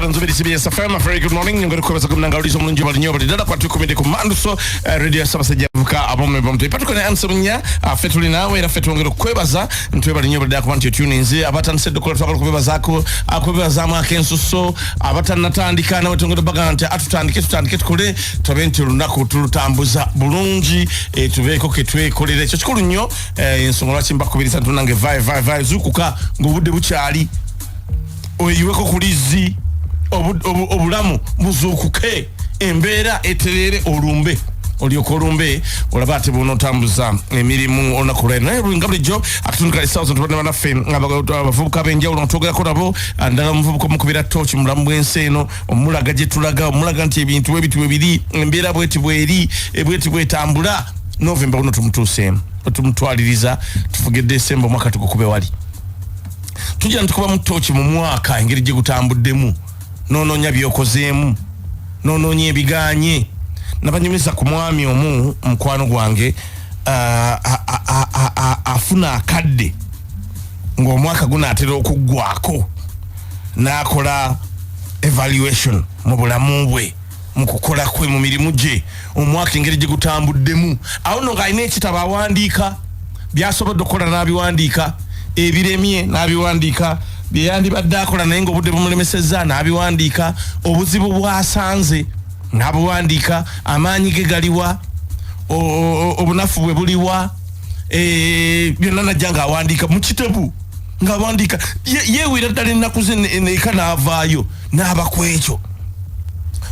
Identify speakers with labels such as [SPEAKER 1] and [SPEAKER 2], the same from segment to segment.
[SPEAKER 1] Nzubiri CBS FM. Very good morning. Ngori kwa sababu mnangaulizo mlunji wa linyoba lidada kwa Twekubemu Manduso radio sabasa javuka abome bomto. Patriko na answer munya fetuli nawe na fetu ngoro kwebaza ntweba linyoba lidada kwa ntyo tune nze abata nsedo kwa twakala kwebaza ko akwebaza mu akensuso abata natandika na wetongero bagante atutandike tukole tobenti lunako tulutambuza bulungi tubeko ketwekolere cyo kikulu nnyo ensonga chimba kubirisa tunange vai zukuka ngobudde bukyali oyiweko kulizi obulamu buzukuke embeera eterere olumbe olyokolumbe olabate bono tambuza emirimu onakolera naye ngablijjo akatunkali south ntubana banafe abavubuka benjawulo ntogera nabo andala muvubuka mukubira Tookyi mulamu bw'enseno omulaga gye tulaga omulaga nti ebintu ebiri embeera bweti bwetambula November uno tumutuse tumutwaliriza tufuge December mwaka tukukube wali tujja ntukuba mu Tookyi mu mwaka engeri gye gutambuddemu nononya byokozeemu nononya ebiganye nabanyumiza ku mwami omu mukwano gwange afuna akadde ng'omwaka gunaatera okuggwako n'akola evaluation mu bulamu bwe mu kukola kwe mu mirimu gye omwaka engeri gye gutambuddemu awo nno ng'alina ekitabo awandiika byasobodde okukola n'abiwandiika ebiremye n'abiwandiika byeyandibadde akola naye ng'obudde bumulemesezza n'abiwandiika obuzibu bwasanze n'abuwandiika amaanyi ge galiwa obunafu bwe buliwa byonna najja ng'awandiika mu kitabo ng'awandiika yeewira ddala ennaku ze neeka n'avaayo n'aba ku ekyo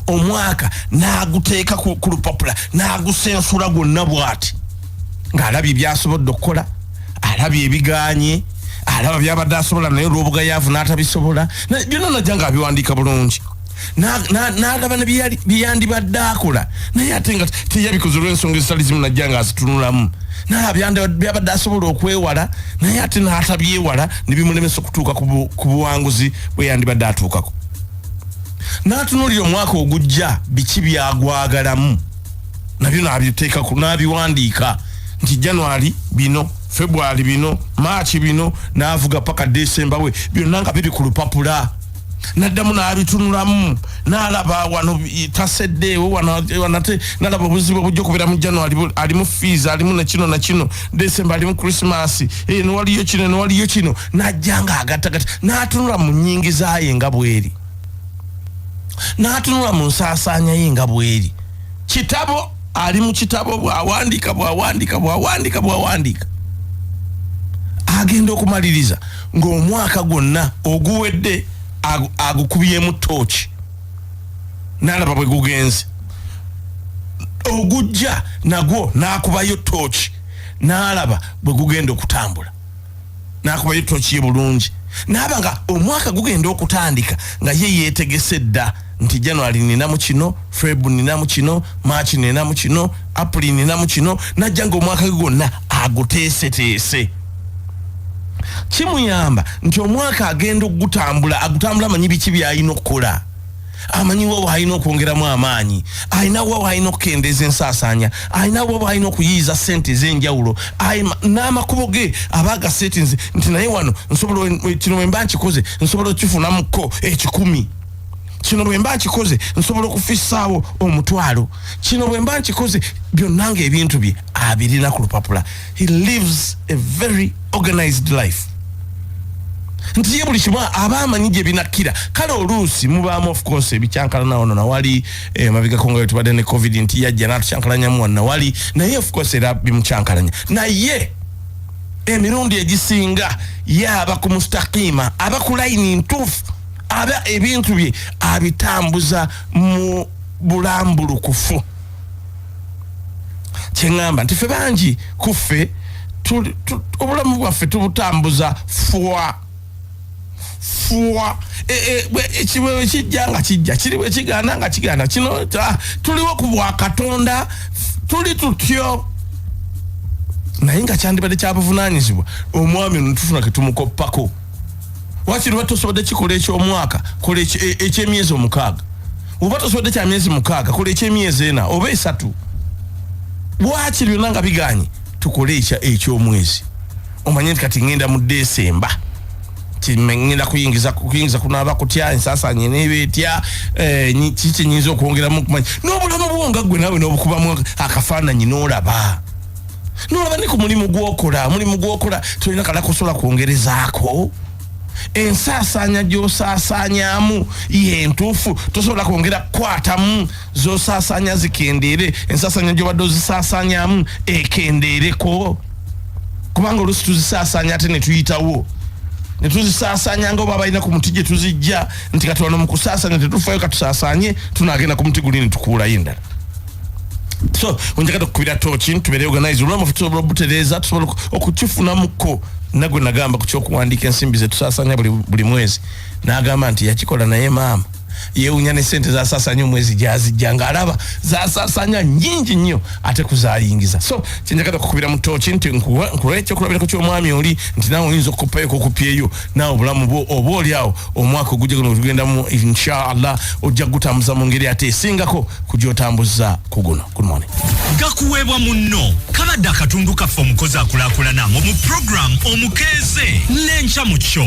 [SPEAKER 1] omwaka n'aguteeka ku lupapula n'agusensula gwonna bw'ati ng'alabye byasobodde okukola alabye ebiganye alaba byabadde asobola naye olw'obugayaavu n'atabisobola byonna najja ng'abiwandiika bulungi n'alaba ne byeyandibadde akola naye ate nga teyabikoze olw'ensonga ezitali zimu najja ng'azitunulamu n'alaba byabadde asobola okwewala naye ate n'atabyewala ne bimulemesa okutuuka ku buwanguzi bwe yandibadde atuukako n'atunuulira omwaka ogujja biki byagwagalamu nabyo n'abiteeka n'abiwandiika nti January bino February bino March bino n'avuga paka December we byonna nga biri ku lupapula naddamu n'abitunulamu n'alaba wano taseddeewo wanate n'alaba obuzibu obujja okubeera mu January alimu fees alimu na kino December alimu Christmas newaliyo kino n'ajja ng'agattagatta n'atunula mu nnyingi zaaye nga bweri n'atunula mu nsaasaanya ye nga bweri kitabo ali mu kitabo bw'awandiika agenda okumaliriza ng'omwaka gwonna oguwedde agukubyemu Tookyi n'alaba bwe gugenze ogujja nagwo n'akubayo Tookyi n'alaba bwe gugenda okutambula n'akubayo Tookyi ye bulungi n'aba nga omwaka gugenda okutandika nga ye yeetegese dda nti January ninamu kino February ninamu kino March ninamu kino April ninamu kino najja ng'omwaka gwonna aguteeseteese kimuyamba nti omwaka agenda okugutambula amanyi biki by'alina okukola amanyi wa alina okwongeramu amaanyi alina wa alina okukendeeza ensaasaanya alina wa alina okuyiiza ssente ez'enjawulo n'amakubo ge abaaga settings nti naye wano kino bwe mba nkikoze nsobola okifunamuko 1,000 kino bwe mba nkikoze nsobola okufissaawo 1,000 kino bwe mba nkikoze byonna ng'ebintu bye abirina ku lupapula. He lives a very organized life. Nti ye buli kimu aba amanyi gye binakkira kale oluusi mubaamu of course ebikyankalana wano nawali mabigako nga tubadde ne covid nti yajja n'atukyankalanyamu wano nawali naye of course era bimukyankalanya naye emirundi egisinga ye aba ku mustaqiima aba ku layini ntuufu aba ebintu bye abitambuza mu bulambulukufu kyeŋŋamba nti ffe bangi kuffe obulamu bwaffe tubutambuza fwa ekiwewe kijja nga kijja kiri bwe kigaana nga kigaana kino tuliwo ku bwa Katonda tuli tutyo naye nga kyandibadde kyabuvunaanyizibwa omwami ono tufuna ke tumukoppako wakiri oba tosobodde kikola eky'omwaka kola eky'emyezi 6 oba tosobodde kya myezi 6 kola eky'emyezi 4 oba 3 wakiri byonna nga biganye tukole eky'omwezi omanye nti kati ngenda mu December kimengenda kuyingiza kunaba kutya ensasanye nebetya chichi nyinzo kuongera mu kumanyi n'obulamu bwonga gwe nawe n'obukubamu akafaananyi n'olaba ne ku mulimu gwokola tulina kala kusola kuongerezaako ensasanya gy'osaasanyamu yentuufu tosobola kwongera kwatamu z'osasanya zikendere ensasanya gy'obadde ozisaasanyamu ekendereko kubanga olusi tuzisasanya ate netuyitawo netuzisasanya nga oba balina ku muti gye tuzijja nti katulano mu kusasanya tetufayo katusasanye tunagenda ku muti guli netukuulayo endala so onjakata okukubira Tookyi tubeere organize olwamafu tusobola obutereza tusobola okukifunamuko nagwe nagamba ku kyokuwandiika ensimbi ze tusasanya buli mwezi n'agamba nti yakikola naye maama yeewunya ne sente zasasanya omwezi gyazijja ng'alaba zasasanya nyingi nnyo ate kuzayingiza so kyenjakata okukubira mu Tookyi nti nkuwa ekyokulabirako ky'omwami oli nti naawe oyinza okukoppayo kokupyeyo naawe obulamu bwo oba oli awo omwaka ogujja guno tugendamu inshallah ojja kugutambuza mu ngeri ate esingako kugyotambuza ku guno. Good morning.
[SPEAKER 2] Gakuweebwa munno kabadde akatundu kaffe Omukozi Akulakulana mu program Omukeeze n'enkya mu kyo.